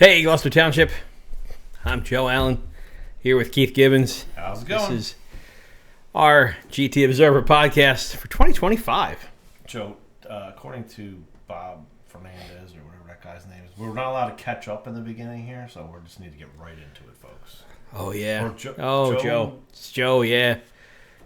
Hey, Gloucester Township. I'm Joe Allen, here with Keith Gibbons. How's it going? This is our GT Observer podcast for 2025. Joe, according to Bob Fernandez, or whatever that guy's name is, we're not allowed to catch up in the beginning here, so we just need to get right into it, folks. Oh, yeah. Or Joe. It's Joe, yeah.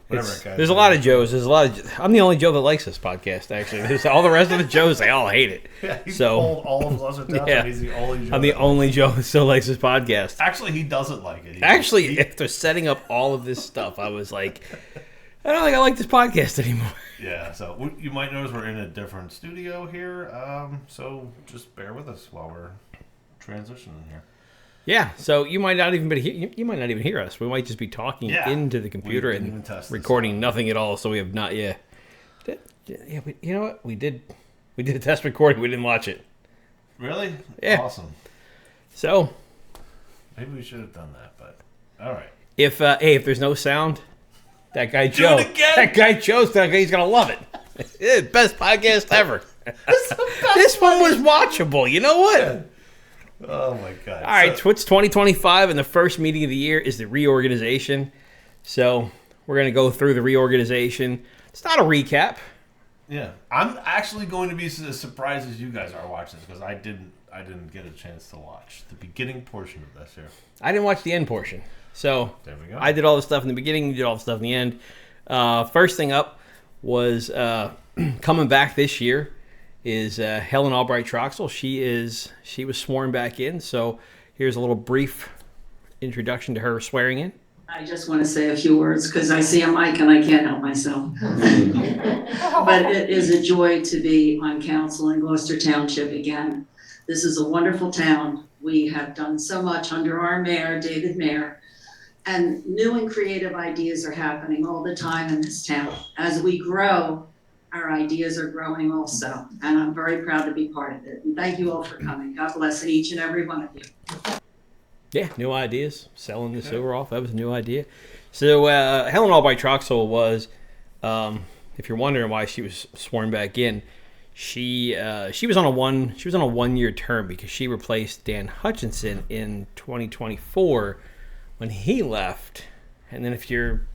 Whatever that guy's There's a name lot of is. Joes. I'm the only Joe that likes this podcast, actually. There's all the rest of the Joes, they all hate it. Yeah, he's So- all of Gloucester Township. Yeah. He's the only Joe. I'm the only Joe that still likes this podcast. Actually, he doesn't like it. Actually, after setting up all of this stuff, I was like, I don't think I like this podcast anymore. Yeah, so you might notice we're in a different studio here, so just bear with us while we're transitioning here. Yeah, so you might not even hear us. We might just be talking into the computer We didn't even and test this recording nothing at all. So we have not yet. Yeah, you know what? We did a test recording. We didn't watch it. Really? Yeah. Awesome. So Maybe we should have done that, but all right. if there's no sound, that guy Joe, it again. that guy Joe's he's gonna love it. It's best podcast ever. This one was watchable. You know what? Oh my God! All right, so it's 2025, and the first meeting of the year is the reorganization. So we're going to go through the reorganization. It's not a recap. Yeah, I'm actually going to be as surprised as you guys are watching this because I didn't get a chance to watch the beginning portion of this here. I didn't watch the end portion. So There we go. I did all the stuff in the beginning, you did all the stuff in the end. First thing up was coming back this year is Helen Albright Troxel. She was sworn back in. So here's a little brief introduction to her swearing in. I just want to say a few words because I see a mic and I can't help myself. But it is a joy to be on council in Gloucester Township again. This is a wonderful town. We have done so much under our mayor, David Mayer, and new and creative ideas are happening all the time in this town. As we grow, our ideas are growing also, and I'm very proud to be part of it. And thank you all for coming. God bless each and every one of you. Yeah, new ideas. Selling the sewer off. That was a new idea. So Helen Albright Troxel was, if you're wondering why she was sworn back in, she was on a 1 year term because she replaced Dan Hutchinson in 2024 when he left. And then if you're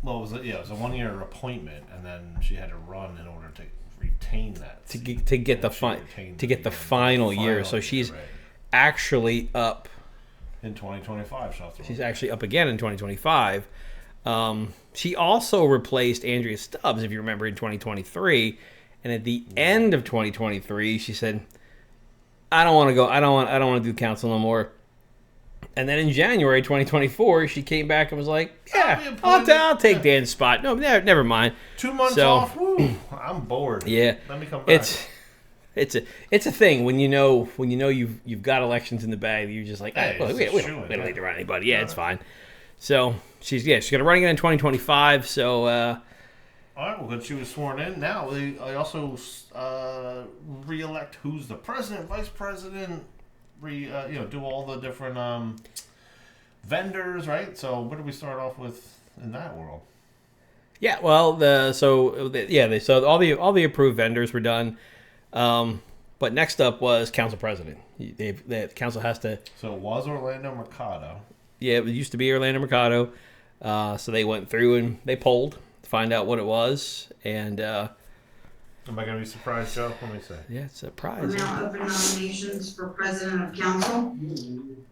Well, it was a 1 year appointment, and then she had to run in order to retain that to seat. get the And she retained the final year, so she's right. actually up. In 2025, she'll have to She's run. actually up again in 2025. She also replaced Andrea Stubbs, if you remember, in 2023. And at the end of 2023, she said, "I don't want to go. I don't want to do council no more." And then in January 2024, she came back and was like, "Yeah, I'll take Dan's spot. No, never mind." 2 months So- off. Woo, I'm bored. Yeah, Let me come back. it's a thing when you know you've got elections in the bag. You're just like, Hey, we it's don't true, need to run anybody. Yeah, it's Right. fine. So she's gonna run again in 2025. So All right, well, good. She was sworn in. Now they also re-elect who's the president, vice president. Do all the different vendors, right? So, what do we start off with in that world? yeah, well so all the approved vendors were done. But next up was council president. The council has to. So it was Orlando Mercado. Yeah, it used to be Orlando Mercado. So they went through and they polled to find out what it was, and Am I going to be surprised, Joe? Let me see. yeah, it's a We're prize. now open nominations for president of council.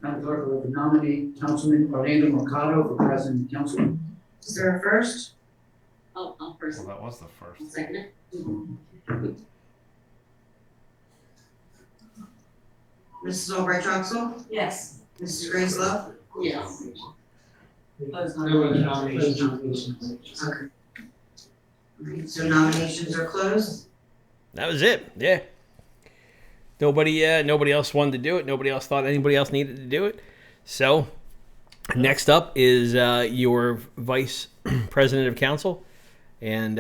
Madam Clerk, I would nominate Councilman Orlando Mercado for President of Council. Is there a first? I'll first. Well, that was the first. Second it. Mrs. Albright Troxel? Yes. Mrs. Grace Love? Yes. Close nominations. Okay. Alright, so nominations are closed. That was it. Yeah. Nobody else wanted to do it. Nobody else thought anybody else needed to do it. So, next up is your vice president of council, and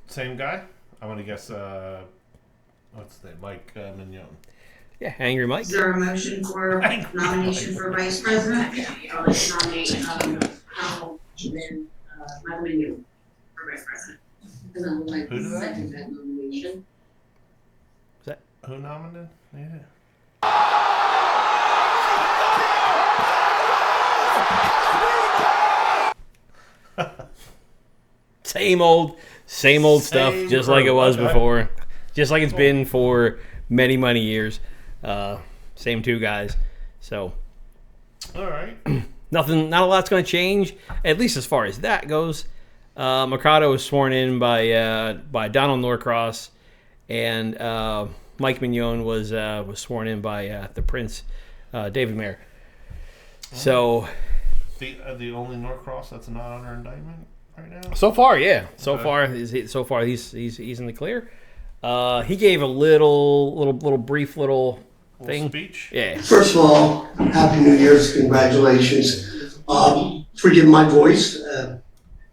Same guy? I'm going to guess, what's his name? Mike Mignone. yeah, Angry Mike. Is there a motion for nomination for vice president? I'd like to nominate Councilman Mignone for vice president. And I would like Who to did that? second that nomination. Who nominated? Yeah. Same old stuff, just like it was before. Just like it's been for many, many years. Same two guys. So, All right. not a lot's going to change, at least as far as that goes. Mercado was sworn in by Donald Norcross, and Mike Mignone was sworn in by the Prince, David Mayer. So, The only Norcross that's not under indictment right now. so far, yeah. So Okay. far, he's in the clear. He gave a little brief thing. Speech. Yeah. First of all, Happy New Year's, congratulations. Forgive my voice.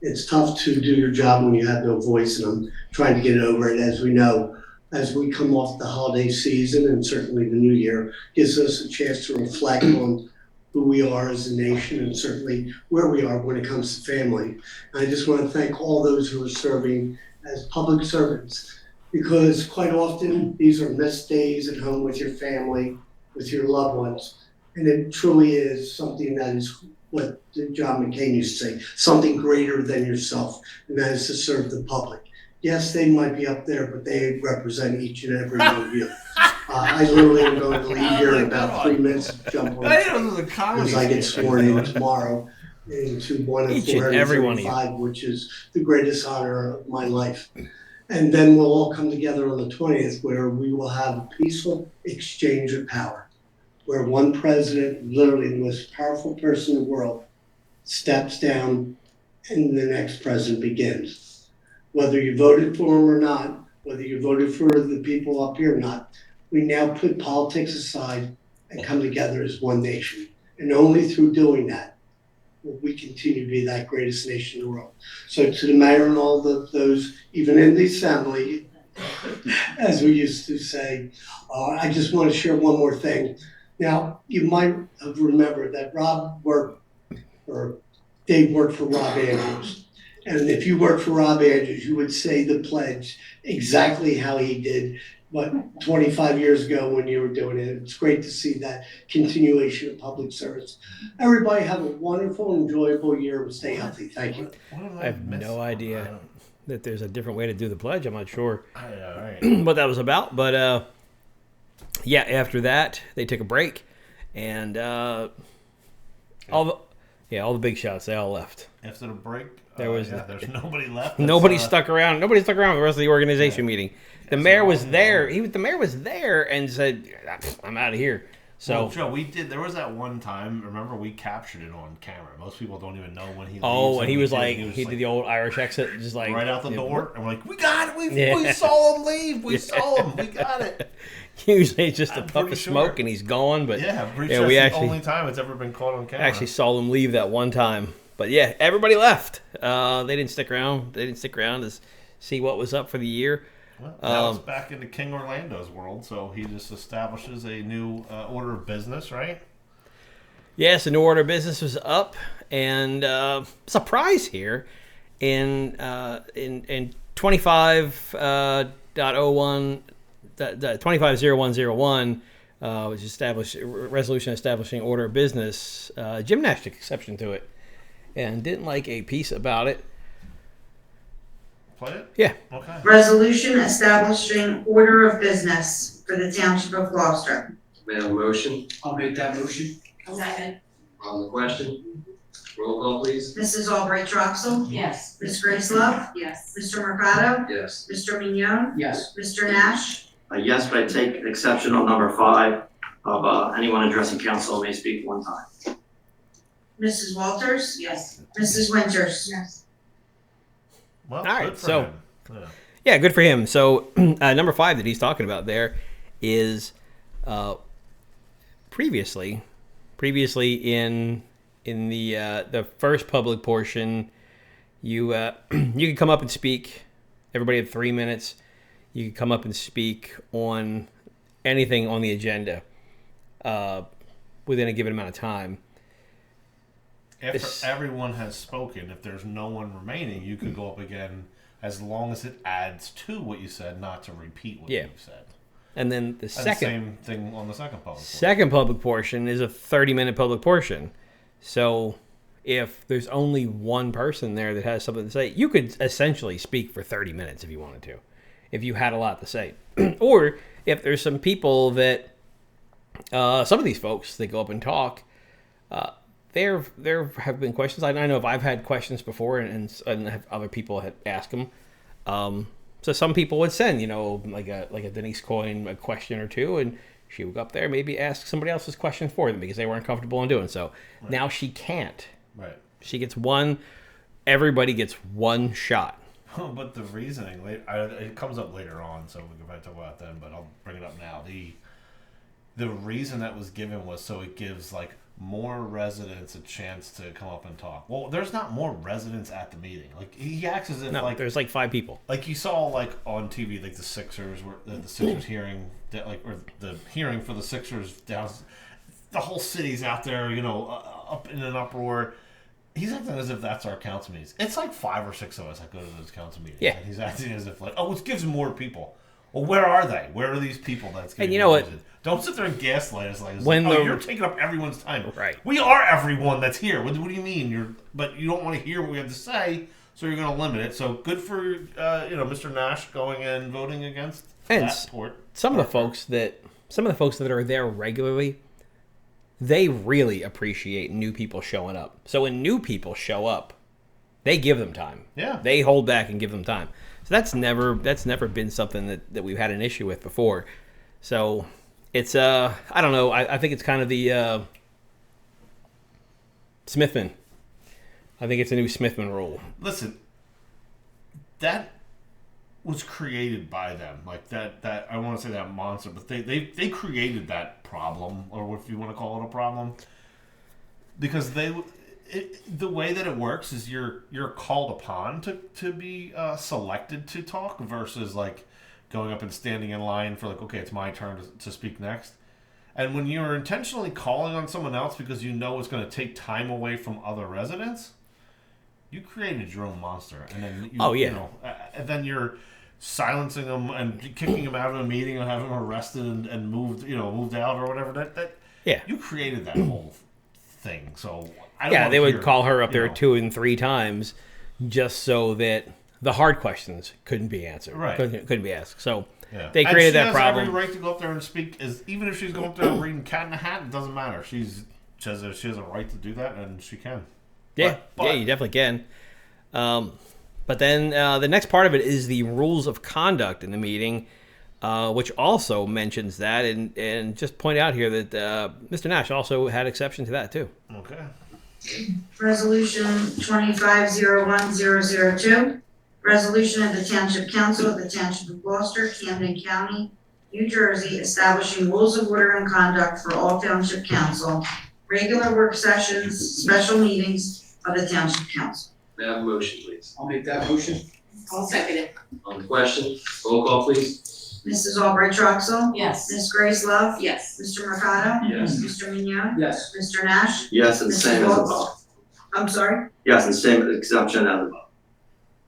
It's tough to do your job when you have no voice, and I'm trying to get over it. As we know, as we come off the holiday season, and certainly the new year, gives us a chance to reflect on who we are as a nation, and certainly where we are when it comes to family. And I just want to thank all those who are serving as public servants, because quite often these are missed days at home with your family, with your loved ones. And it truly is something that is what John McCain used to say, something greater than yourself, and that is to serve the public. Yes, they might be up there, but they represent each and every one of you. I literally am going to leave here in about 3 minutes to jump on as I get sworn in tomorrow into one of Each and every one of you. 435, which is the greatest honor of my life. And then we'll all come together on the 20th, where we will have a peaceful exchange of power, where one president, literally the most powerful person in the world, steps down and the next president begins. Whether you voted for him or not, whether you voted for the people up here or not, we now put politics aside and come together as one nation. And only through doing that will we continue to be that greatest nation in the world. So to the mayor and all those, even in the assembly, as we used to say, I just want to share one more thing. Now, you might have remembered that Dave worked for Rob Andrews. And if you worked for Rob Andrews, you would say the pledge exactly how he did, 25 years ago when you were doing it. It's great to see that continuation of public service. Everybody have a wonderful, enjoyable year and stay healthy. Thank you. I have no idea that there's a different way to do the pledge. I'm not sure Right. what that was about, but yeah. After that, they took a break, and all the big shots, they all left. After the break, There's nobody left. Nobody stuck around. Nobody stuck around for the rest of the organization meeting. The mayor was there. The mayor was there and said, "I'm out of here." So, well, Joe, we did. There was that one time. Remember, we captured it on camera. Most people don't even know when he. oh, leaves, and he was like, he did the old Irish exit, just like right out the door, and we're like, "We got it. We saw him leave. We saw him. We got it." Usually it's just a I'm puff of pretty smoke sure. and he's gone. But Yeah, I'm pretty yeah, sure we that's actually the only time it's ever been caught on camera. actually saw them leave that one time. But yeah, everybody left. They didn't stick around. They didn't stick around to see what was up for the year. Well, now it's back into King Orlando's world, so he just establishes a new order of business, right? Yes, the new order of business was up, and surprise here in 25.01, 25.0101, which established resolution establishing order of business. Jim Nash took exception to it and didn't like a piece about it. Play it? Yeah. Okay. Resolution establishing order of business for the Township of Gloucester. May I have a motion I'll make that motion. Second. on the question? Roll call, please. Mrs. Albright Troxel. Yes. Ms. Gracelove. Yes. Mr. Mercado. Yes. Mr. Mignone. Yes. Mr. Nash. Yes, but I take exception on number 5 of anyone addressing council may speak one time. Mrs. Walters. Yes. Mrs. Winters. Yes. Well, All right, good for so- him. Yeah. Yeah, good for him. So number 5 that he's talking about there is previously in the first public portion, you could come up and speak. Everybody had 3 minutes. You could come up and speak on anything on the agenda within a given amount of time. After everyone has spoken, if there's no one remaining, you could go up again as long as it adds to what you said, not to repeat what Yeah. you've said. And then the And second same thing on the second public. public portion is a 30-minute public portion. So if there's only one person there that has something to say, you could essentially speak for 30 minutes if you wanted to, if you had a lot to say. Or if there's some people that, some of these folks that go up and talk, there have been questions. I know if I've had questions before, and have other people had asked them. So some people would send, like a Denise Coyne a question or two, and she would go up there, maybe ask somebody else's question for them because they weren't comfortable in doing so. Right. Now she can't. Right. She gets one. Everybody gets one shot. But the reasoning, it comes up later on, so we can probably talk about it then. But I'll bring it up now. The reason that was given was so it gives like more residents a chance to come up and talk. Well, there's not more residents at the meeting. Like he acts as if there's like 5 people. Like you saw like on TV, like the Sixers were the Sixers hearing that, like, or the hearing for the Sixers down. The whole city's out there, up in an uproar. He's acting as if that's our council meetings. It's like 5 or 6 of us that go to those council meetings. Yeah. And he's acting as if like, it gives more people. Well, where are they? Where are these people that's getting And you know what? Don't sit there and gaslight us like, you're taking up everyone's time. Right. We are everyone that's here. What do you mean? But you don't want to hear what we have to say, so you're going to limit it. So good for Mr. Nash going and voting against that port. Some of the folks that are there regularly, they really appreciate new people showing up. So when new people show up, they give them time. Yeah. They hold back and give them time. So that's never been something that we've had an issue with before. So it's I don't know. I think it's kind of the Smithman. I think it's a new Smithman rule. Listen, that was created by them. Like that I want to say that monster, but they created that problem, or if you want to call it a problem, because the way that it works is you're called upon to be selected to talk versus like going up and standing in line for like, okay, it's my turn to speak next. And when you're intentionally calling on someone else because you know it's going to take time away from other residents, you created your own monster. And then and then you're silencing them and kicking them out of a meeting or having them arrested and moved out or whatever. That you created that whole thing. So they would call her up there 2 and 3 times just so that the hard questions couldn't be answered. Right. Couldn't be asked. So they created that problem. She has every right to go up there and speak. Even if she's going up there and reading Cat in the Hat, it doesn't matter. She has a right to do that, and she can. Yeah, you definitely can. But then the next part of it is the rules of conduct in the meeting, which also mentions that, and just point out here that Mr. Nash also had exception to that too. Okay. Resolution 25-01002, resolution of the Township Council of the Township of Gloucester, Camden County, New Jersey, establishing rules of order and conduct for all Township Council, regular work sessions, special meetings of the Township Council. May I have a motion, please? I'll make that motion. I'll second it. On the question, roll call, please. Mrs. Albright Troxel. Yes. Ms. Grace Love. Yes. Mr. Mercado. Yes. Mr. Mignone. Yes. Mr. Nash. Yes, and same as above. I'm sorry. Yes, and same exception as above.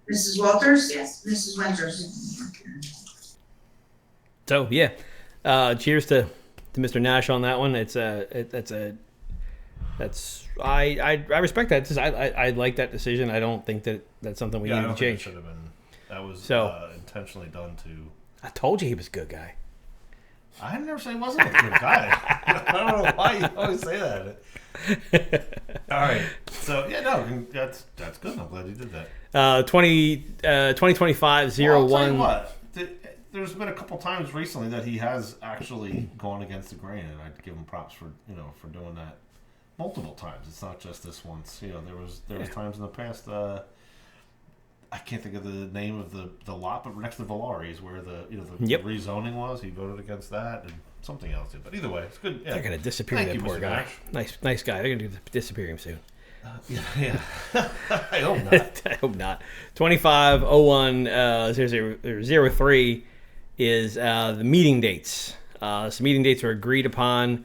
Mrs. Walters. Yes. Mrs. Winters. So cheers to Mr. Nash on that one. I respect that. I like that decision. I don't think that's something we need to change. Should have been. That was intentionally done to. I told you he was a good guy. I never say he wasn't a good guy. I don't know why you always say that. All right. So that's good. I'm glad you did that. 2025-01. Well, I'll tell you what. There's been a couple times recently that he has actually gone against the grain, and I'd give him props for doing that multiple times. It's not just this once. There was times in the past. I can't think of the name of the lot, but next to Valari's where the rezoning was. He voted against that and something else did. But either way, it's good. Yeah. They're gonna disappear that poor guy. Nice guy. They're gonna disappear him soon. Yeah. I hope not. I hope not. 25-01-0003 is the meeting dates. So meeting dates are agreed upon.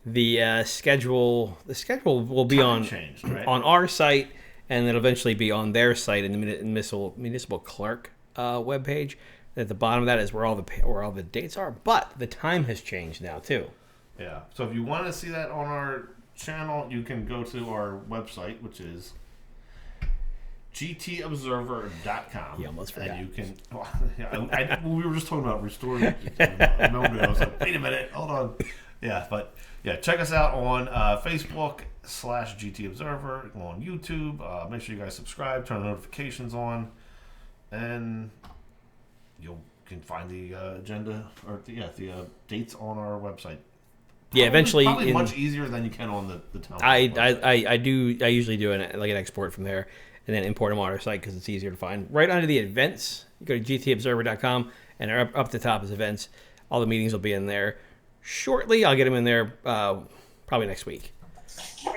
The schedule will be on our site, and it'll eventually be on their site in the municipal clerk webpage. At the bottom of that is where all the dates are, but the time has changed now too. Yeah. So if you want to see that on our channel, you can go to our website, which is gtobserver.com. He almost forgot. And you can. We were just talking about restoring a memory. I was like, wait a minute, hold on. Yeah, but yeah, check us out on Facebook/GTObserver, on YouTube. Make sure you guys subscribe, turn the notifications on, and you can find the agenda or the dates on our website. Yeah, eventually. Probably much easier than you can on the town. I usually do an export from there and then import them on our site because it's easier to find. Right under the events, you go to gtobserver.com and up the top is events. All the meetings will be in there shortly. I'll get them in there probably next week.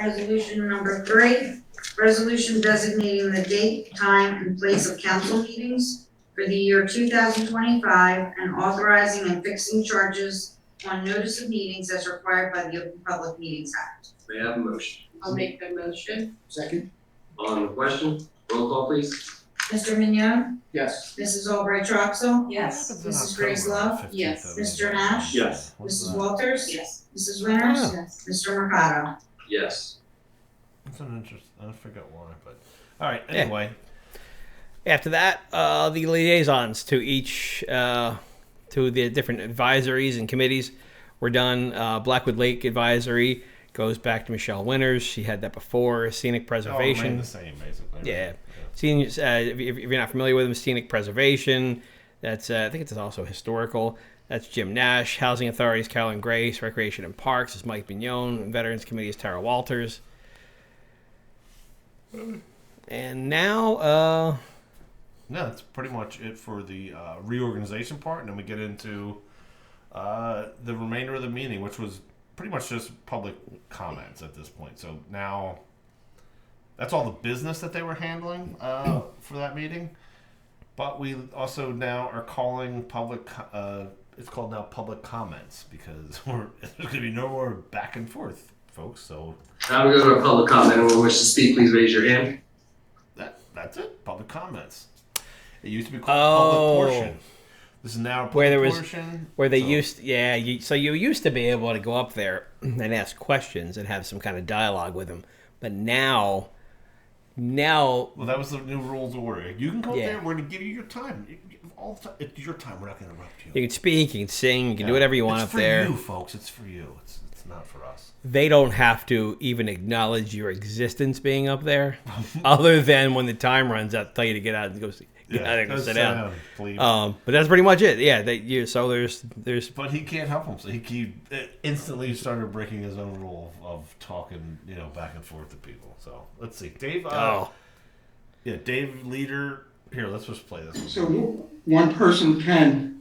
Resolution number 3, resolution designating the date, time, and place of council meetings for the year 2025 and authorizing and fixing charges on notice of meetings as required by the Open Public Meetings Act. May I have a motion? I'll make the motion. Second? On the question, roll call please. Mr. Mignone? Yes. Mrs. Albright Troxel? Yes. Mrs. Grace Love? Yes. Mr. Nash? Yes. Mrs. Walters? Yes. Mrs. Winters? Oh. Yes. Mr. Mercado? Yes. That's an interest. I forget why, but all right. Anyway, After that, the liaisons to each to the different advisories and committees were done. Blackwood Lake Advisory goes back to Michelle Winters. She had that before. Scenic Preservation. remain the same basically. Right? Yeah. Scenic, if you're not familiar with them, Scenic Preservation. That's I think it's also historical. That's Jim Nash. Housing Authorities, Carolyn Grace. Recreation and Parks is Mike Mignone. Veterans Committee is Tara Walters. And now, No, that's pretty much it for the reorganization part, and then we get into the remainder of the meeting, which was pretty much just public comments at this point. So now, that's all the business that they were handling for that meeting. But we also now are calling public. It's called now public comments because there's going to be no more back and forth, folks. So Now we go to a public comment. Anyone wish to speak, please raise your hand. that's it. Public comments. It used to be called public portion. This is now a public Where there was- portion. where they So- used, so you used to be able to go up there and ask questions and have some kind of dialogue with them, but now, Well, that was the new rules of order. You can go Yeah. there. We're going to give you your time. All the time. It's your time. We're not going to interrupt you. you can speak, you can sing, you can do whatever you want it's up there. It's for you, folks. It's for you. It's not for us. They don't have to even acknowledge your existence being up there, other than when the time runs out, tell you to get out and go sit down. Please. But that's pretty much it. Yeah, so there's But he can't help him. So he instantly started breaking his own rule of talking, back and forth to people. So let's see, Dave. Dave Leader. Here, let's just play this. So one person can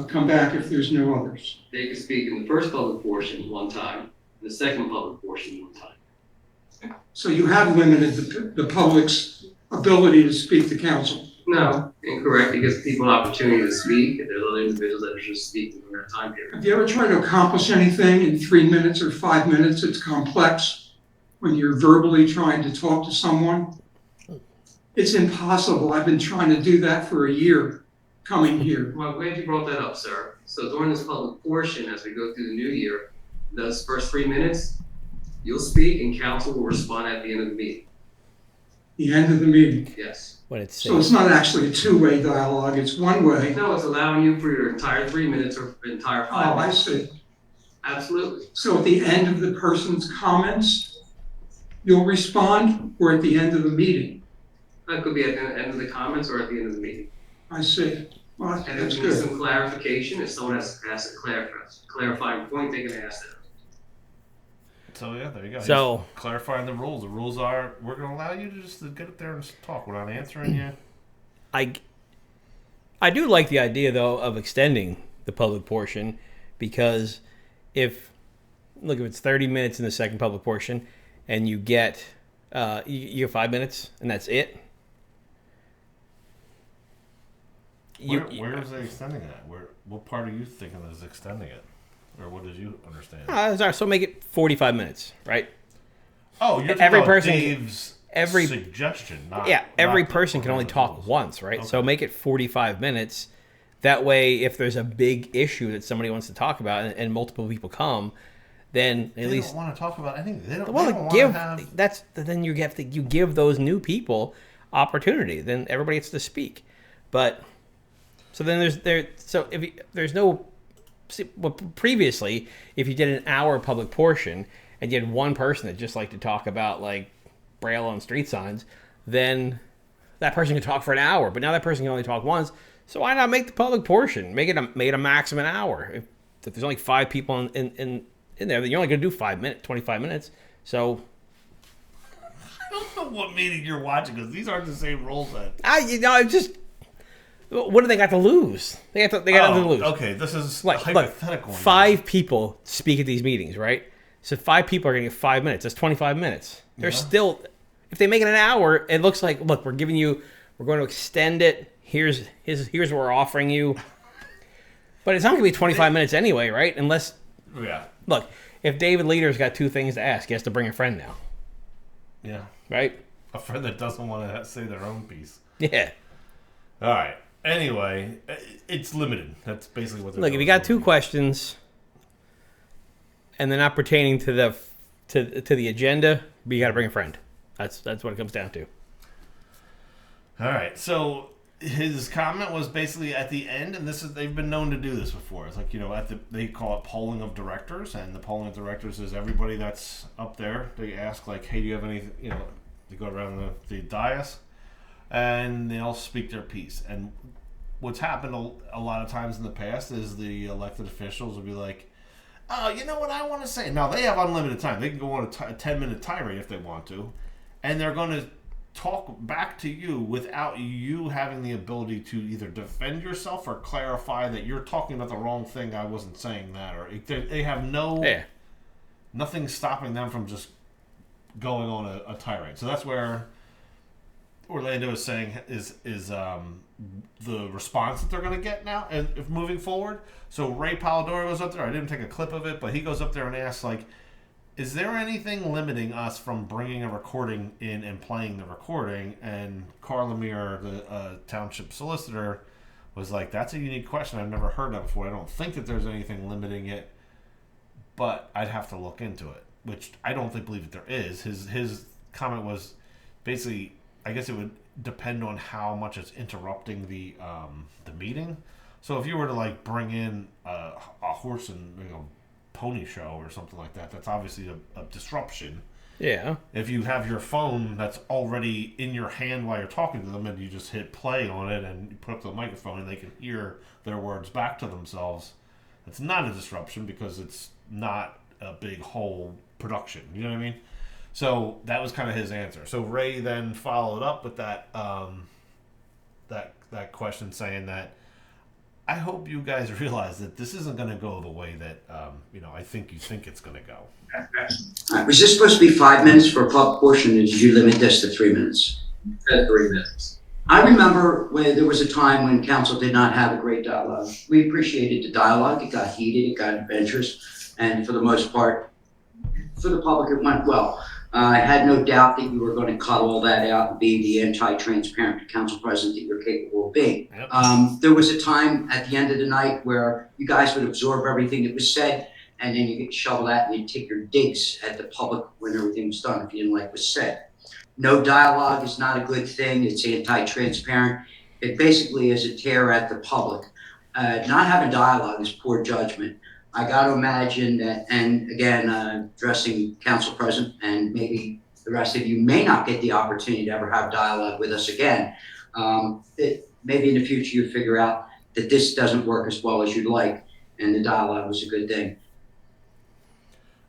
come back if there's no others. They can speak in the first public portion one time, and the second public portion one time. So you have limited the public's ability to speak to council. No, incorrect. It gives people an opportunity to speak. If there's other individuals that are just speaking in their time period. Have you ever tried to accomplish anything in 3 minutes or 5 minutes? It's complex when you're verbally trying to talk to someone. It's impossible. I've been trying to do that for a year coming here. Well, I'm glad you brought that up, sir. So during this public portion, as we go through the new year, those first 3 minutes, you'll speak and council will respond at the end of the meeting. The end of the meeting. Yes. when it's So it's not actually a two-way dialogue, it's one way. No, it's allowing you for your entire 3 minutes or entire 5 Oh, I minutes. see. Absolutely. So at the end of the person's comments, you'll respond, or at the end of the meeting? That could be at the end of the comments or at the end of the meeting. I see. Well, And if that's you need good. some clarification, if someone has a clarifying point, they can ask that. So yeah, there you go. So- He's clarifying the rules. The rules are we're going to allow you to just get up there and just talk. We're not answering you. I do like the idea though of extending the public portion, because if it's 30 minutes in the second public portion and you get you have 5 minutes and that's it. Where is it extending it? What part are you thinking is extending it, or what did you understand? So make it 45 minutes, right? Oh, you're talking every about person- Dave's suggestion. Not, every not the person can only talk rules. once, right? Okay. So make it 45 minutes. That way, if there's a big issue that somebody wants to talk about and multiple people come, then at They least don't want to talk about anything. They don't. well, they don't give want to have. that's then you give those new people opportunity. Then everybody gets to speak, but so then there's no. Well, previously, if you did an hour public portion and you had one person that just liked to talk about like Braille on street signs, then that person could talk for an hour. But now that person can only talk once. So why not make the public portion? Make it a maximum an hour. If there's only 5 people in there, then you're only going to do 25 minutes. So I don't know what meeting you're watching because these aren't the same rules that. it's just. What do they got to lose? They got nothing to lose. Okay, this is Like, hypothetical. 5 people speak at these meetings, right? So 5 people are going to get 5 minutes. That's 25 minutes. They're still, if they make it an hour, it looks like, look, we're going to extend it. Here's what we're offering you. But it's not going to be 25 minutes anyway, right? Unless, look, if David Leader's got 2 things to ask, he has to bring a friend now. Yeah. Right? A friend that doesn't want to say their own piece. Yeah. All right. Anyway, it's limited. That's basically what they're Look, if you got 2 questions and they're not pertaining to the agenda, but you got to bring a friend. That's what it comes down to. All right. So his comment was basically at the end, and they've been known to do this before. It's like, they call it polling of directors, and the polling of directors is everybody that's up there. They ask like, hey, do you have any? They go around the dais. And they'll speak their piece. And what's happened a lot of times in the past is the elected officials will be like, oh, you know what I want to say? Now, they have unlimited time. They can go on a 10-minute tirade if they want to. And they're going to talk back to you without you having the ability to either defend yourself or clarify that you're talking about the wrong thing. I wasn't saying that. Or they have nothing stopping them from just going on a tirade. So that's where Orlando is saying is the response that they're going to get now and if moving forward. So Ray Polidori goes up there. I didn't take a clip of it, but he goes up there and asks, like, is there anything limiting us from bringing a recording in and playing the recording? And Carolyn, the township solicitor, was like, that's a unique question. I've never heard that before. I don't think that there's anything limiting it, but I'd have to look into it, which I don't believe that there is. His comment was basically, I guess it would depend on how much it's interrupting the meeting. So if you were to like bring in a horse and pony show or something like that, that's obviously a disruption. Yeah. If you have your phone that's already in your hand while you're talking to them and you just hit play on it and you put up the microphone and they can hear their words back to themselves, it's not a disruption because it's not a big whole production. You know what I mean? So that was kind of his answer. So Ray then followed up with that that question, saying that I hope you guys realize that this isn't going to go the way that I think you think it's going to go. Was this supposed to be 5 minutes for a public portion, or did you limit this to 3 minutes? 3 minutes. I remember when there was a time when council did not have a great dialogue. We appreciated the dialogue. It got heated, it got adventurous, and for the most part, for the public, it went well. I had no doubt that you were going to cut all that out and be the anti-transparent council president that you're capable of being. Yep. There was a time at the end of the night where you guys would absorb everything that was said, and then you get shoveled out and you take your digs at the public when everything was done if you didn't like what was said. No dialogue is not a good thing. It's anti-transparent. It basically is a tear at the public. Not having dialogue is poor judgment. I got to imagine that, and again, addressing council president, and maybe the rest of you may not get the opportunity to ever have dialogue with us again. Maybe in the future you figure out that this doesn't work as well as you'd like, and the dialogue was a good thing.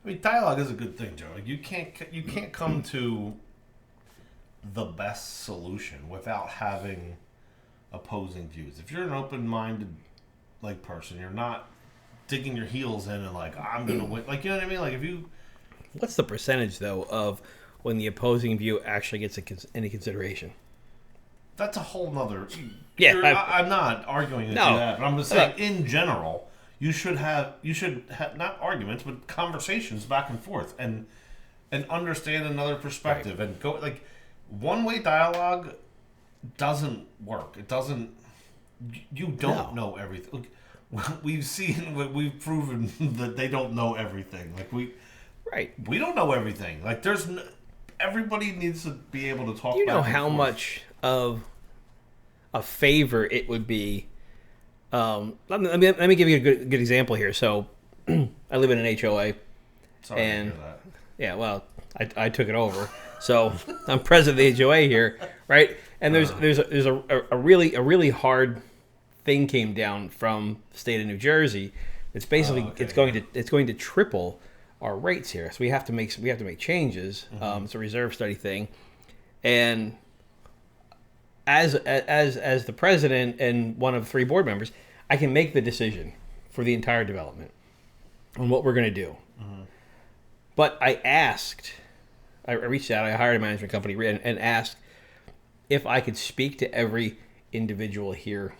I mean, dialogue is a good thing, Joe. Like, you can't come to the best solution without having opposing views. If you're an open-minded person, you're not digging your heels in and like, I'm gonna win. Like, you know what I mean? Like, if you, what's the percentage though of when the opposing view actually gets any consideration? That's a whole nother. Yeah, I'm not arguing with that, but I'm just saying in general, you should have not arguments, but conversations back and forth, and understand another perspective, and go like one-way dialogue doesn't work. It doesn't. you don't know everything. We've proven that they don't know everything. Like we don't know everything. Like everybody needs to be able to talk. Do you know back and how forth. much of a favor it would be? Let me give you a good example here. So, I live in an HOA, Sorry and to hear that. yeah, well, I took it over, so I'm president of the HOA here, right? And there's a really hard thing came down from the state of New Jersey. It's basically it's going to triple our rates here, so we have to make changes. It's a reserve study thing, and as the president and one of 3 board members, I can make the decision for the entire development on what we're going to do. But I reached out, I hired a management company and asked if I could speak to every individual here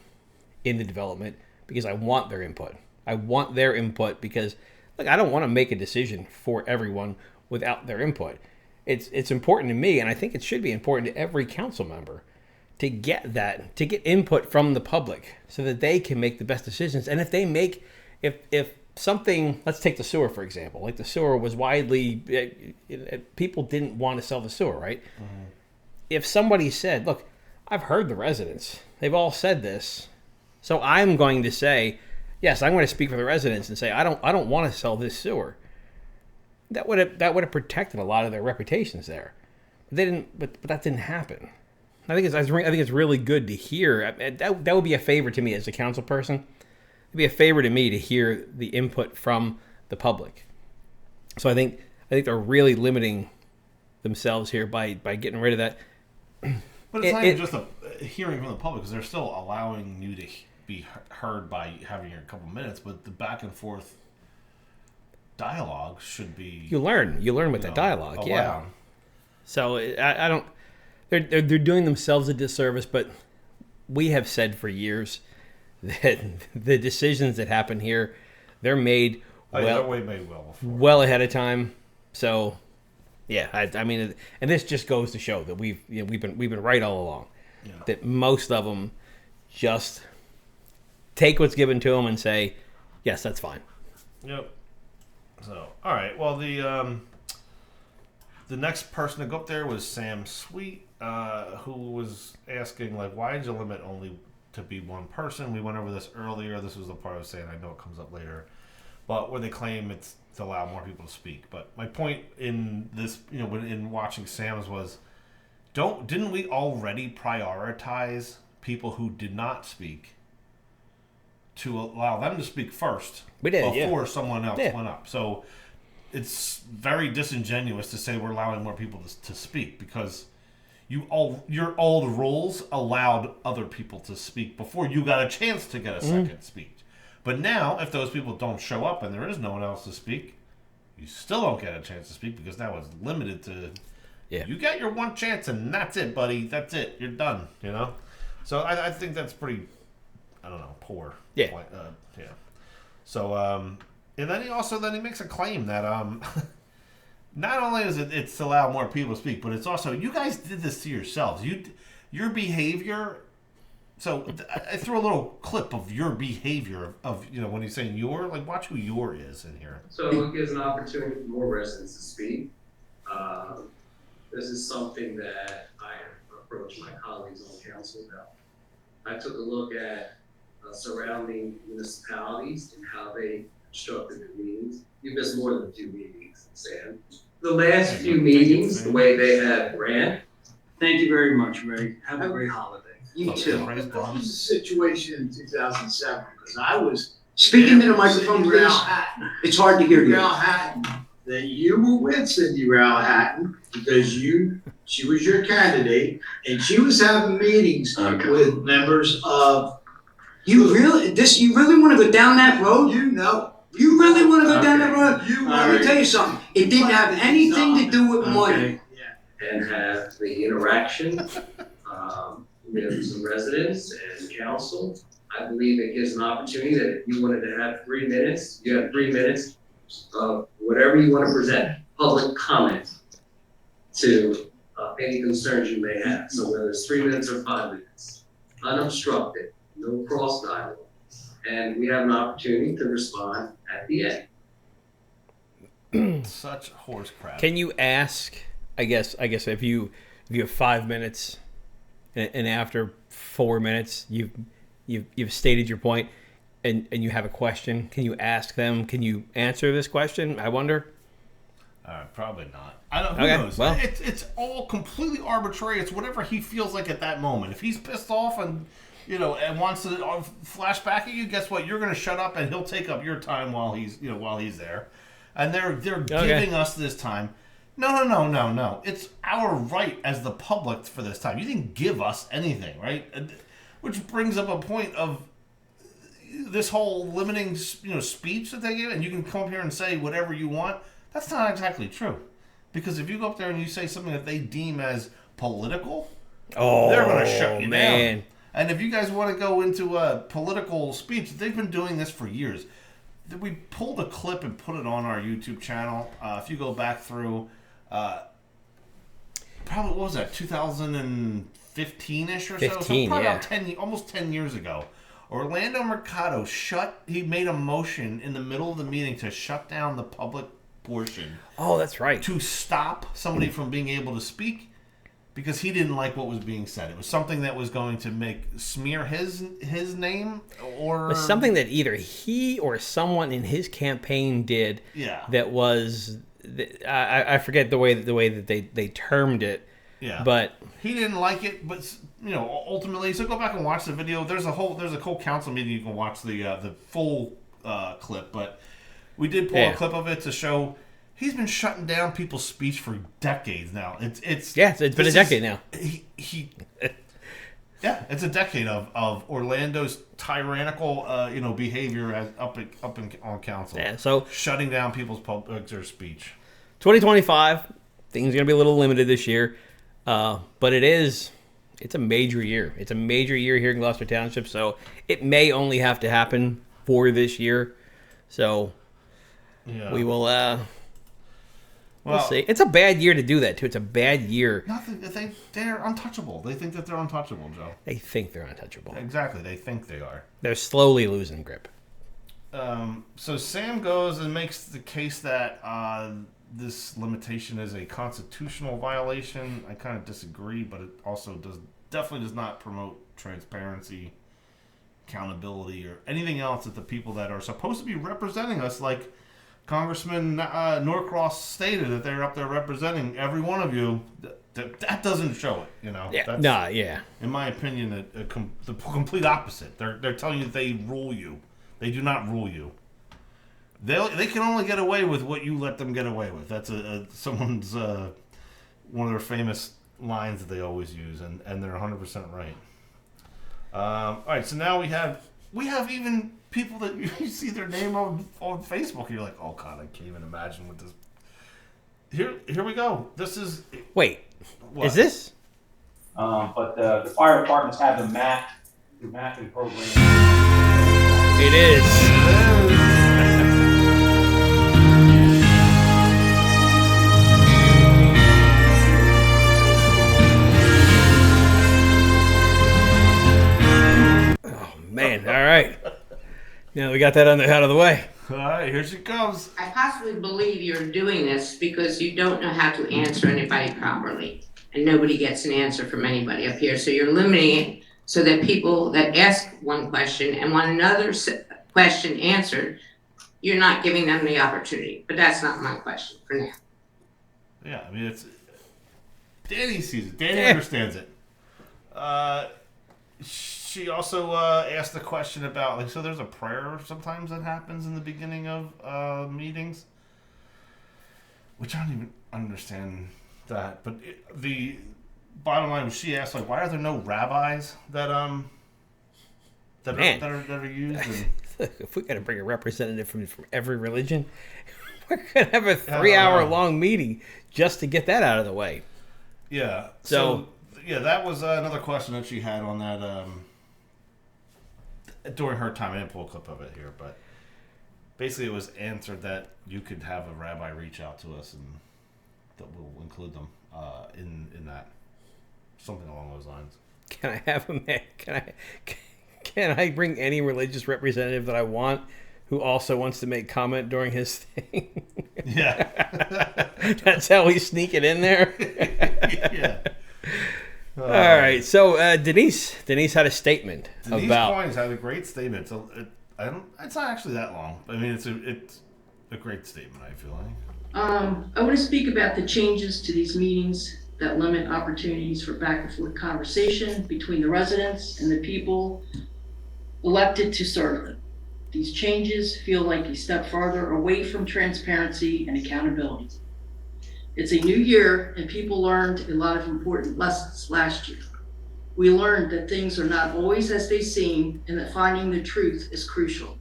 in the development because I want their input. I want their input because, look, I don't want to make a decision for everyone without their input. It's important to me, and I think it should be important to every council member to get input from the public so that they can make the best decisions. And if something, let's take the sewer, for example, like the sewer was widely, people didn't want to sell the sewer, right? If somebody said, look, I've heard the residents, they've all said this, so I'm going to say, yes, I'm going to speak for the residents and say, I don't want to sell this sewer. That would have protected a lot of their reputations there. But that didn't happen. I think it's really good to hear. That would be a favor to me as a council person. It'd be a favor to me to hear the input from the public. So I think they're really limiting themselves here by getting rid of that. But it's not even just a hearing from the public, because they're still allowing you to be heard by having your couple minutes. But the back and forth dialogue should be. You learn with that dialogue, allowed. yeah. So I don't. They're doing themselves a disservice, but we have said for years that the decisions that happen here, they're made well ahead of time. So, yeah, I mean, and this just goes to show that we've been right all along. Yeah. That most of them just take what's given to them and say, yes, that's fine. Yep. So, all right. Well, the next person to go up there was Sam Sweet. Who was asking, like, why did you limit only to be one person? We went over this earlier. This was the part I was saying, I know it comes up later, but where they claim it's to allow more people to speak. But my point in this, in watching Sam's was, didn't we already prioritize people who did not speak to allow them to speak first? We did, before someone else went up. So it's very disingenuous to say we're allowing more people to speak, because your old rules allowed other people to speak before you got a chance to get a second speech. But now, if those people don't show up and there is no one else to speak, you still don't get a chance to speak, because now it's limited to, you get your one chance and that's it, buddy. That's it. You're done. So I think that's pretty, I don't know, poor. Yeah. Yeah. So and then he makes a claim that not only is it's to allow more people to speak, but it's also, you guys did this to yourselves. Your behavior. So I threw a little clip of your behavior of when he's saying your, like, watch who your is in here. So it gives an opportunity for more residents to speak. This is something that I approached my colleagues on council about. I took a look at surrounding municipalities and how they constructed their meetings. You missed more than 2 meetings, Sam. The last few meetings, the way they have ran. Thank you very much, Ray. Have a great holiday. You too. What was the situation in 2007? Because I was Speaking to the microphone, Cindy please. Rao Hatton. It's hard to hear you. Rao Hatton. That you were with Cindy Rao Hatton because she was your candidate, and she was having meetings with members of. You really want to go down that road? You really want to go down that road? Let me tell you something. It didn't have anything to do with money. And have the interaction with some residents and council. I believe it gives an opportunity that if you wanted to have 3 minutes, you have 3 minutes of whatever you want to present, public comment to any concerns you may have. So whether it's 3 minutes or 5 minutes, unobstructed, no cross dialogue. And we have an opportunity to respond at the end. Such horse crap. Can you ask? I guess if you have 5 minutes, and after 4 minutes you've stated your point, and you have a question, can you ask them? Can you answer this question? I wonder. Probably not. I don't. Who Okay, knows? well. It's all completely arbitrary. It's whatever he feels like at that moment. If he's pissed off and and wants to flash back at you, guess what? You're going to shut up, and he'll take up your time while he's there. And they're giving us this time. No. It's our right as the public for this time. You didn't give us anything, right? Which brings up a point of this whole limiting, speech that they give, and you can come up here and say whatever you want. That's not exactly true, because if you go up there and you say something that they deem as political, they're going to shut you down. And if you guys want to go into a political speech, they've been doing this for years. We pulled a clip and put it on our YouTube channel. If you go back through, probably, what was that, 2015-ish or so? 15, probably yeah. about almost 10 years ago. Orlando Mercado he made a motion in the middle of the meeting to shut down the public portion. Oh, that's right. To stop somebody from being able to speak, because he didn't like what was being said. It was something that was going to smear his name, or It was something that either he or someone in his campaign did. Yeah. That was, I forget the way that they termed it. Yeah. But he didn't like it. But ultimately, so go back and watch the video. There's a whole council meeting. You can watch the full clip. But we did pull a clip of it to show. He's been shutting down people's speech for decades now. It's been a decade now. It's a decade of Orlando's tyrannical behavior on council. Yeah, so shutting down people's public speech. 2025, things are gonna be a little limited this year, but it's a major year. It's a major year here in Gloucester Township, so it may only have to happen for this year. So we will. We'll see. It's a bad year to do that, too. It's a bad year. They're untouchable. They think that they're untouchable, Joe. They think they're untouchable. Exactly. They think they are. They're slowly losing grip. So Sam goes and makes the case that this limitation is a constitutional violation. I kind of disagree, but it also definitely does not promote transparency, accountability, or anything else that the people that are supposed to be representing us, like Congressman Norcross stated, that they're up there representing every one of you. That doesn't show it, Yeah. In my opinion, the complete opposite. They're telling you that they rule you. They do not rule you. They can only get away with what you let them get away with. That's someone's one of their famous lines that they always use, and they're 100% right. All right, so now we have even people that you see their name on Facebook. You're like, oh God, I can't even imagine what this. Here we go. This is. Wait, what? Is this? But the fire departments have the mapping program. It is. Man, all right. Now we got that out of the way. All right, here she comes. I possibly believe you're doing this because you don't know how to answer anybody properly. And nobody gets an answer from anybody up here. So you're limiting it so that people that ask one question and want another question answered, you're not giving them the opportunity. But that's not my question for now. Yeah, I mean, Danny sees it. Danny understands it. She also asked the question about, so there's a prayer sometimes that happens in the beginning of meetings, which I don't even understand that. But the bottom line was, she asked, why are there no rabbis that are used? And, if we got to bring a representative from every religion, we're gonna have a 3-hour-long meeting just to get that out of the way. Yeah. So that was another question that she had on that. During her time, I didn't pull a clip of it here, but basically it was answered that you could have a rabbi reach out to us, and that we'll include them in that, something along those lines. Can I have him? can I bring any religious representative that I want who also wants to make comment during his thing? Yeah. That's how we sneak it in there. Yeah. All right. So Denise had a statement Denise about. Coynes had a great statement. So it's not actually that long. I mean, it's a great statement, I feel like. I want to speak about the changes to these meetings that limit opportunities for back and forth conversation between the residents and the people elected to serve them. These changes feel like a step farther away from transparency and accountability. It's a new year and people learned a lot of important lessons last year. We learned that things are not always as they seem and that finding the truth is crucial.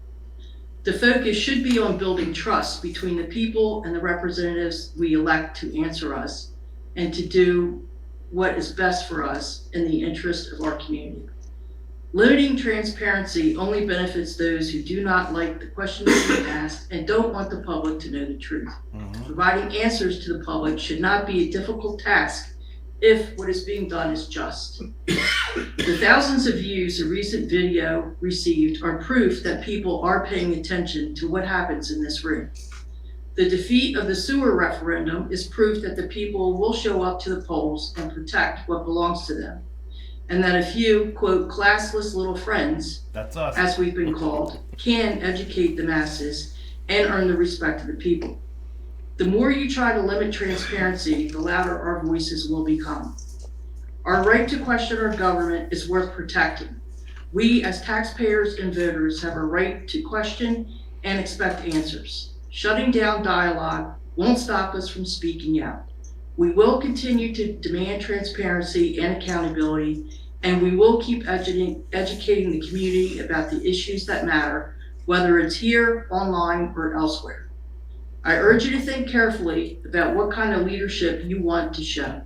The focus should be on building trust between the people and the representatives we elect to answer us and to do what is best for us in the interest of our community. Limiting transparency only benefits those who do not like the questions being asked and don't want the public to know the truth. Providing answers to the public should not be a difficult task if what is being done is just. The thousands of views a recent video received are proof that people are paying attention to what happens in this room. The defeat of the sewer referendum is proof that the people will show up to the polls and protect what belongs to them. And that a few, quote, classless little friends, that's us, as we've been called, can educate the masses and earn the respect of the people. The more you try to limit transparency, the louder our voices will become. Our right to question our government is worth protecting. We, as taxpayers and voters, have a right to question and expect answers. Shutting down dialogue won't stop us from speaking out. We will continue to demand transparency and accountability, and we will keep educating the community about the issues that matter, whether it's here, online, or elsewhere. I urge you to think carefully about what kind of leadership you want to show.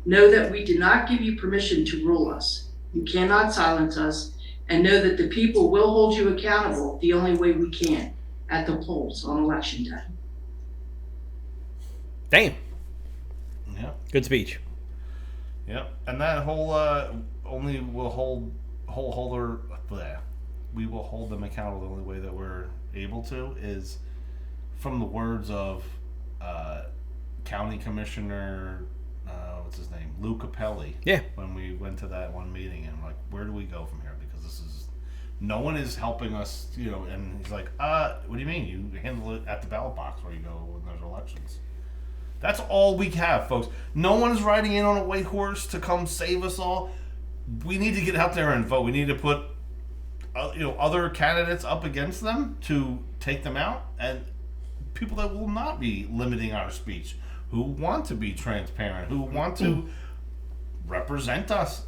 Know that we did not give you permission to rule us. You cannot silence us, and know that the people will hold you accountable the only way we can, at the polls on election day. Damn. Yep. Good speech. Yep. And that whole only will hold holder. We will hold them accountable the only way that we're able to is from the words of County Commissioner, what's his name, Lou Capelli. Yeah. When we went to that one meeting and like, where do we go from here? Because this is no one is helping us, you know. And he's like, what do you mean? You handle it at the ballot box where you go when there's elections. That's all we have, folks. No one's riding in on a white horse to come save us all. We need to get out there and vote. We need to put, other candidates up against them to take them out, and people that will not be limiting our speech, who want to be transparent, who want to represent us.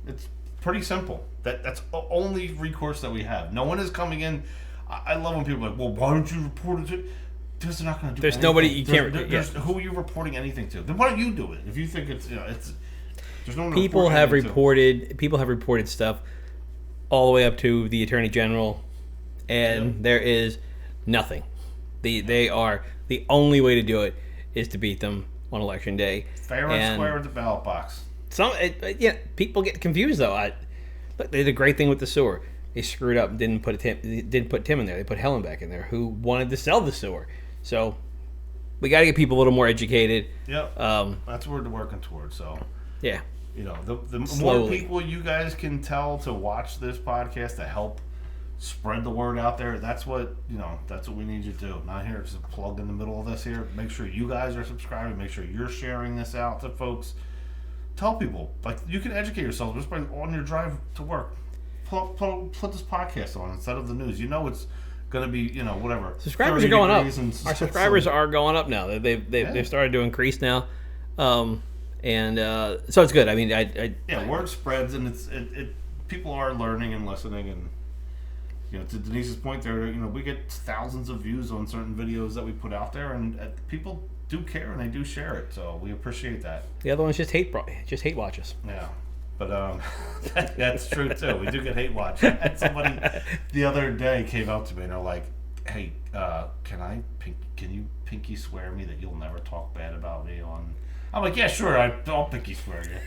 It's pretty simple. That's the only recourse that we have. No one is coming in. I love when people are like, well, why don't you report it to? Because they're not going to do There's anything. nobody you can't. Who are you reporting anything to? Then why don't you do it? If you think it's there's no one. People have reported stuff all the way up to the Attorney General, and there is nothing. They are the only way to do it is to beat them on election day. Fair and square at the ballot box. People get confused though. Look, they did a great thing with the sewer. They screwed up. Didn't put Tim in there. They put Helen back in there, who wanted to sell the sewer. So we got to get people a little more educated. Yep. That's what we're working towards. So yeah, the more people you guys can tell to watch this podcast to help spread the word out there. That's what That's what we need you to do. Not here just a plug in the middle of this here. Make sure you guys are subscribing. Make sure you're sharing this out to folks. Tell people, like, you can educate yourself just by on your drive to work. Put this podcast on instead of the news. It's going to be, whatever. Subscribers are going up. Our subscribers are going up now. They've started to increase now, so it's good. I mean, word spreads, and people are learning and listening, and to Denise's point, there, we get thousands of views on certain videos that we put out there, and people do care and they do share it, so we appreciate that. The other ones just hate watch us. Yeah. But that's true too. We do get hate watch. And somebody the other day came out to me and they're like, "Hey, can you pinky swear me that you'll never talk bad about me on?" I'm like, "Yeah, sure. I'll pinky swear you."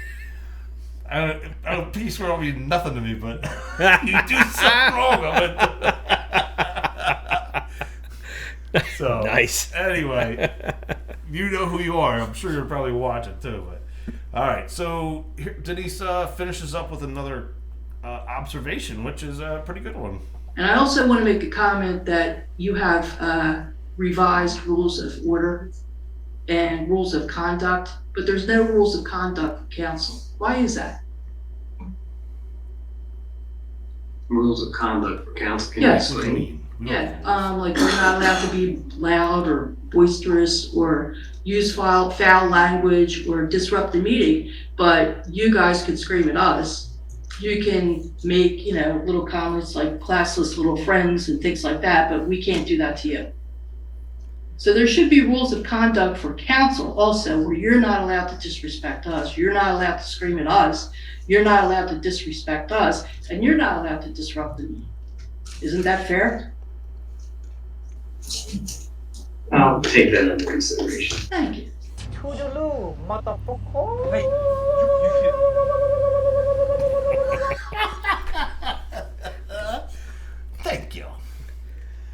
a piece will mean nothing to me, but you do something wrong of it. So Nice. Anyway, you know who you are. I'm sure you're probably watching too. But all right, so here, Denise finishes up with another observation, which is a pretty good one. And I also want to make a comment that you have revised rules of order and rules of conduct, but there's no rules of conduct for council. Why is that? Rules of conduct for council. Can you Yes. explain? Yeah, like we're not allowed to be loud or boisterous or use foul language or disrupt the meeting, but you guys can scream at us. You can make, little comments like classless little friends and things like that, but we can't do that to you. So there should be rules of conduct for council also, where you're not allowed to disrespect us, you're not allowed to scream at us, you're not allowed to disrespect us, and you're not allowed to disrupt the meeting. Isn't that fair? I'll take that into consideration. Thank you. Toodaloo, motherfucker. Hey, thank you.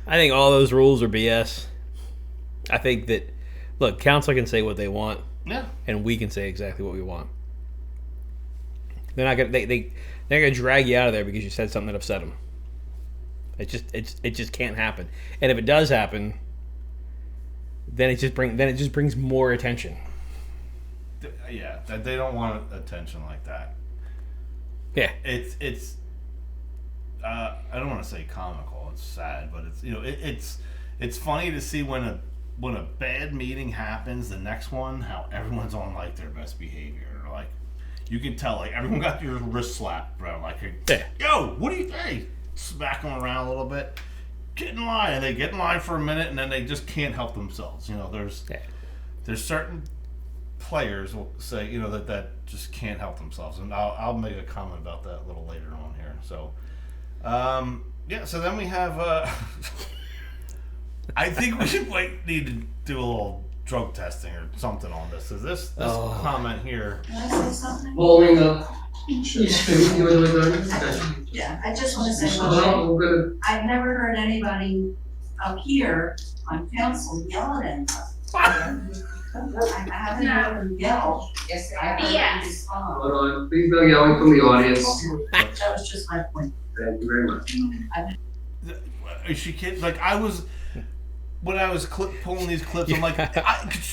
I think all those rules are BS. I think that, look, council can say what they want, Yeah. and we can say exactly what we want. They're not gonna they're gonna drag you out of there because you said something that upset them. It just can't happen. And if it does happen, then it just brings more attention. Yeah, they don't want attention like that. Yeah, It's I don't want to say comical. It's sad, but it's funny to see when a bad meeting happens, the next one, how everyone's on like their best behavior. Like you can tell, like everyone got your wrist slapped, bro. Like, yeah. Yo, what do you think? Smack them around a little bit. Get in line, and they get in line for a minute, and then they just can't help themselves. There's certain players will say, that just can't help themselves, and I'll make a comment about that a little later on here. So, so then we have. I think we should need to do a little drug testing or something on this. Is this comment here? Can I say something? Holding up. Yeah, I just want to say one thing. I've never heard anybody up here on council yelling at us. I haven't heard them yell. Yes, I heard them respond. Hold on, please no yelling from the audience. That was just my point. Thank you very much. Is she kidding? Like when I was pulling these clips, I'm like,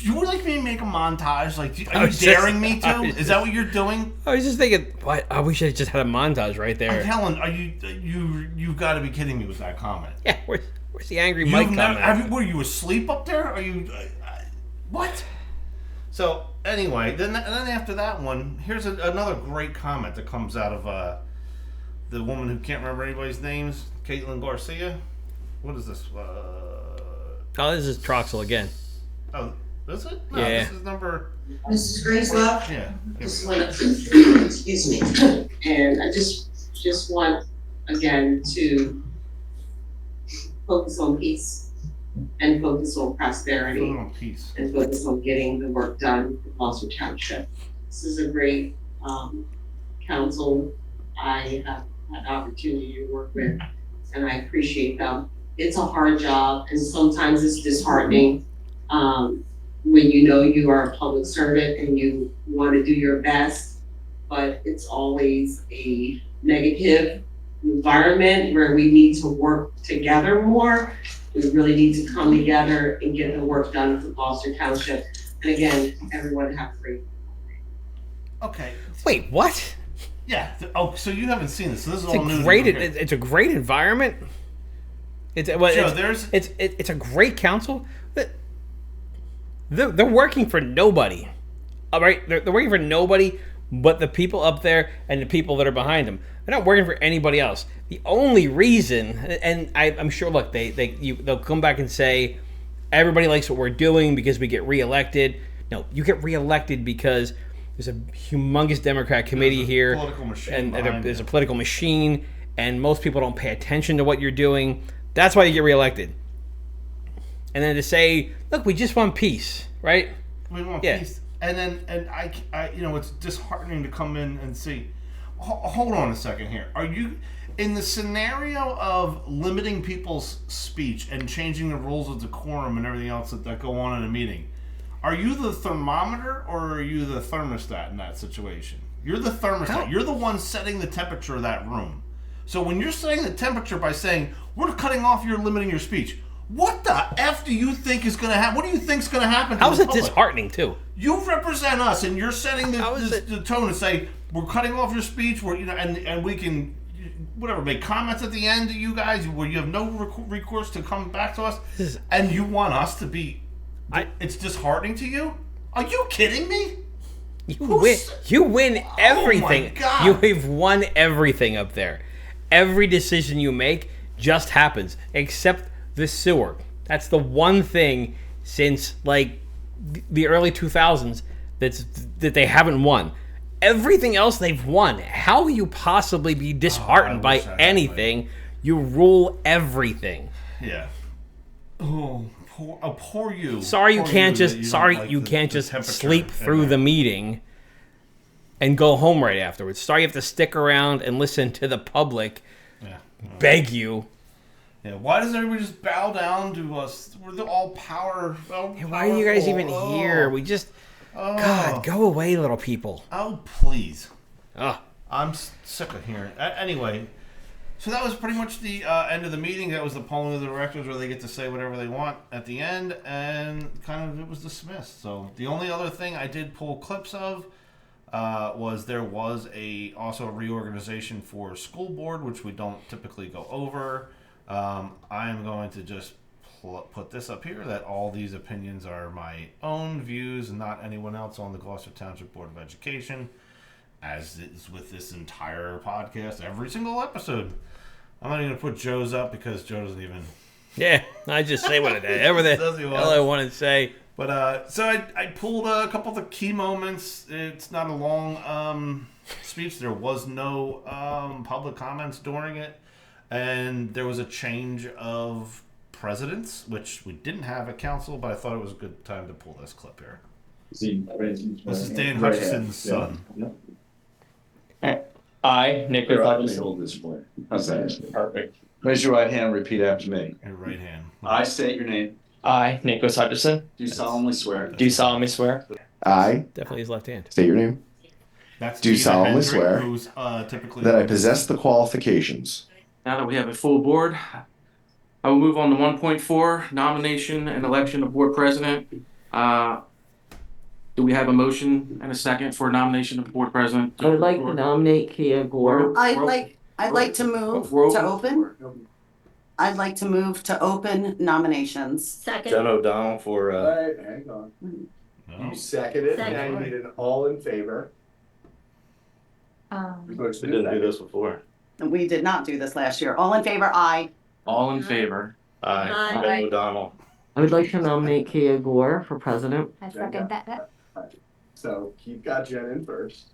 you would like me to make a montage? Like, are you daring me to? Is that what you're doing? I was just thinking, what? I wish I just had a montage right there. Helen, are you've got to be kidding me with that comment? Yeah, where's the angry Mike comment? Were you asleep up there? Are you what? So anyway, then after that one, here's another great comment that comes out of the woman who can't remember anybody's names, Caitlin Garcia. What is this? Oh, this is Troxel again. Oh, is it? No, Yeah. This is number. Mrs. Grace Love? Yeah. Just want to, excuse me, and I just want again to focus on peace and focus on prosperity On peace. and focus on getting the work done for Gloucester Township. This is a great council I have had the opportunity to work with, and I appreciate them. It's a hard job, and sometimes it's disheartening when you know you are a public servant and you want to do your best, but it's always a negative environment where we need to work together more. We really need to come together and get the work done for Gloucester Township. And again, everyone have a great. Okay. Wait, what? Yeah. So you haven't seen this. So this is It's all new. it's a great environment. It's a great council. They're working for nobody. All right, they're working for nobody but the people up there and the people that are behind them. They're not working for anybody else. The only reason, and I'm sure, look, they'll come back and say everybody likes what we're doing because we get reelected. No, you get reelected because there's a humongous Democrat committee here, political machine and there's a political machine, and most people don't pay attention to what you're doing. That's why you get reelected. And then to say, look, we just want peace, right? We want Yeah. peace. and I you know, it's disheartening to come in and see. Hold on a second here. Are you in the scenario of limiting people's speech and changing the rules of decorum and everything else that go on in a meeting? Are you the thermometer or are you the thermostat in that situation? You're the thermostat. How? You're the one setting the temperature of that room. So when you're setting the temperature by saying, we're cutting off, you're limiting your speech, what the F do you think is going to happen? What do you think is going to happen to How is the it public? disheartening, too? You represent us, and you're setting the tone and say, we're cutting off your speech, we're, you know, and we can, whatever, make comments at the end to you guys where you have no recourse to come back to us, and you want us to be, it's disheartening to you? Are you kidding me? You win everything. Oh my God. You've won everything up there. Every decision you make just happens, except the sewer. That's the one thing since like the early 2000s that they haven't won. Everything else they've won. How will you possibly be disheartened by anything? You rule everything. Yeah. Oh, poor you. Sorry you Poor can't that just. don't Sorry like you the can't just temperature sleep in through there. the meeting and go home right afterwards. Sorry you have to stick around and listen to the public beg you. Yeah. Why does everybody just bow down to us? We're the all power. Why are you guys even here? We just. God, go away, little people. Oh, please. Oh. I'm sick of hearing. Anyway, so that was pretty much the end of the meeting. That was the polling of the directors where they get to say whatever they want at the end, and kind of it was dismissed. So the only other thing I did pull clips of was there was also a reorganization for school board, which we don't typically go over. I am going to just put this up here that all these opinions are my own views and not anyone else on the Gloucester Township Board of Education, as is with this entire podcast, every single episode. I'm not even going to put Joe's up because Joe doesn't even... Yeah, I just say what everything hell I want to say. But so I pulled a couple of the key moments. It's not a long speech. There was no public comments during it. And there was a change of presidents, which we didn't have at council, but I thought it was a good time to pull this clip here. This is Dan Hutchison's son. I, Nick Hutchison. Hold this way. How's that? Perfect. Raise your right hand and repeat after me. Your right hand. I state your name. I, Nick Hutchison. Do solemnly swear. Do solemnly swear. I Definitely his left hand. state your name. That's Do Peter solemnly Hendrick, swear who's, typically that I possess the qualifications. Now that we have a full board, I will move on to 1.4, nomination and election of board president. Do we have a motion and a second for nomination of board president? I would like to nominate Kia Gore. I'd like to move to open. I'd like to move to open nominations. Jen O'Donnell for, Hang on. No. You seconded it, now you Second. need an all in favor. we didn't do this before. We did not do this last year. All in favor, aye. All in favor? Aye. Aye. Jen O'Donnell. I would like to nominate Kia Gore for president. I second that. So you've got Jen in first.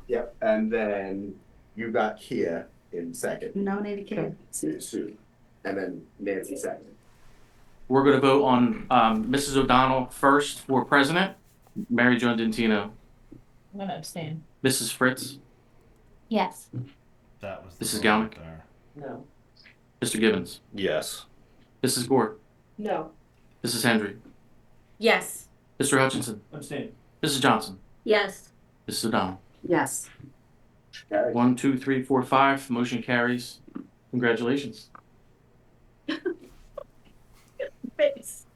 Yep, and then you got Kia in second. Nominated Kia. Sue. And then Nancy second. We're gonna vote on Mrs. O'Donnell first for president. Mary Jo Dentino. I'm gonna abstain. Mrs. Fritz. Yes. That was the Mrs. vote Galnick. there. No. Mr. Gibbons. Yes. Mrs. Gore. No. Mrs. Hendry. Yes. Mr. Hutchinson. Abstain. Mrs. Johnson. Yes. Mrs. O'Donnell. Yes. 1, 2, 3, 4, 5. Motion carries. Congratulations. Face.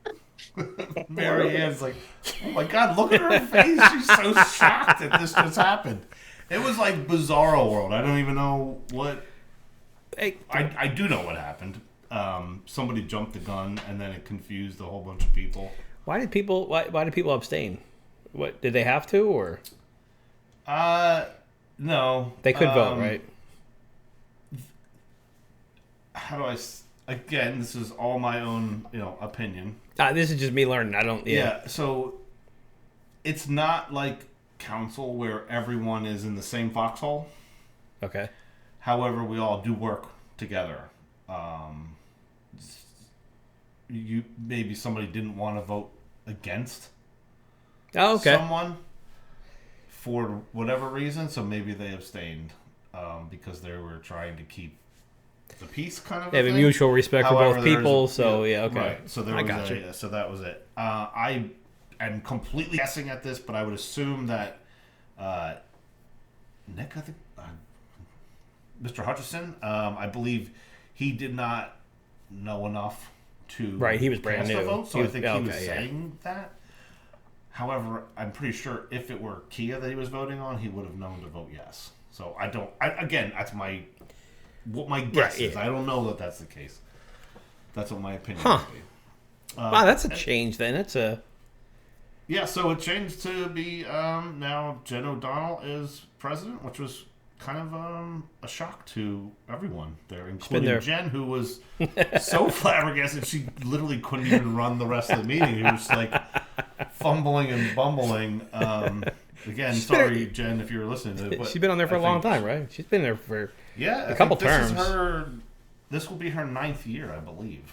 Mary Ann's like, oh my God, look at her face. She's so shocked that this just happened. It was like Bizarro World. I don't even know what. I do know what happened. Somebody jumped the gun and then it confused a whole bunch of people. Why did people abstain? What did they have to or? No. They could vote, right? How do I? Again, this is all my own, opinion. This is just me learning. I don't. Yeah. So it's not like council where everyone is in the same foxhole. Okay. However, we all do work together. Maybe somebody didn't want to vote against someone for whatever reason, so maybe they abstained because they were trying to keep the peace, kind of. They have a mutual respect for both people, so yeah, okay. Right. So there I was got you. so that was it. I am completely guessing at this, but I would assume that Nick, I think, Mr. Hutchison, I believe he did not know enough to Right, he was brand cast a new. vote, so He I was- think he was okay, yeah. saying that. However, I'm pretty sure if it were Kia that he was voting on, he would have known to vote yes. So I don't. Again, that's what my guess is. I don't know that that's the case. That's what my opinion would be. Wow, that's a change then. That's a. Yeah, so it changed to be now Jen O'Donnell is president, which was kind of a shock to everyone there, including there. Jen, who was so flabbergasted she literally couldn't even run the rest of the meeting. She was like fumbling and bumbling. Again, sorry, Jen, if you're listening to it. But She's been on there for a long time, right? She's been there for a couple terms. This will be her 9th year, I believe.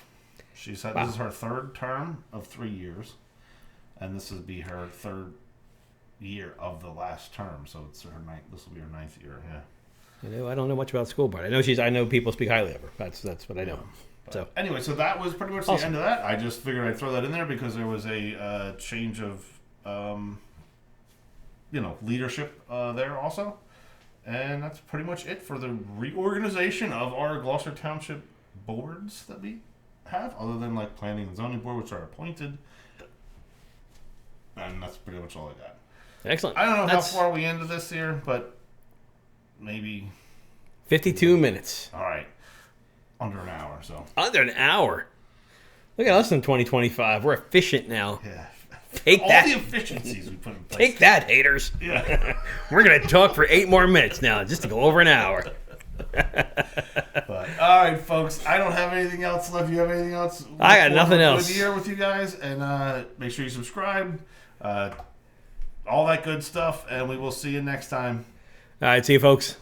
She said this is her 3rd term of 3 years, and this will be her 3rd year of the last term. So it's her 9th. This will be her 9th year. Yeah. You know, I don't know much about the school board. I know people speak highly of her. That's what I know. So anyway, so that was pretty much the end of that. I just figured I'd throw that in there because there was a change of leadership there also. And that's pretty much it for the reorganization of our Gloucester Township boards that we have, other than like planning and zoning board, which are appointed. And that's pretty much all I got. Excellent. I don't know how far we into this here, but maybe 52 minutes. All right. Under an hour, so. Under an hour. Look at us in 2025. We're efficient now. Yeah. Take all that. the efficiencies we put in place. Take that, haters. Yeah. We're going to talk for 8 more minutes now just to go over an hour. But, all right, folks. I don't have anything else left. You have anything else? I got nothing else. Good year with you guys, and make sure you subscribe. All that good stuff, and we will see you next time. All right, see you, folks.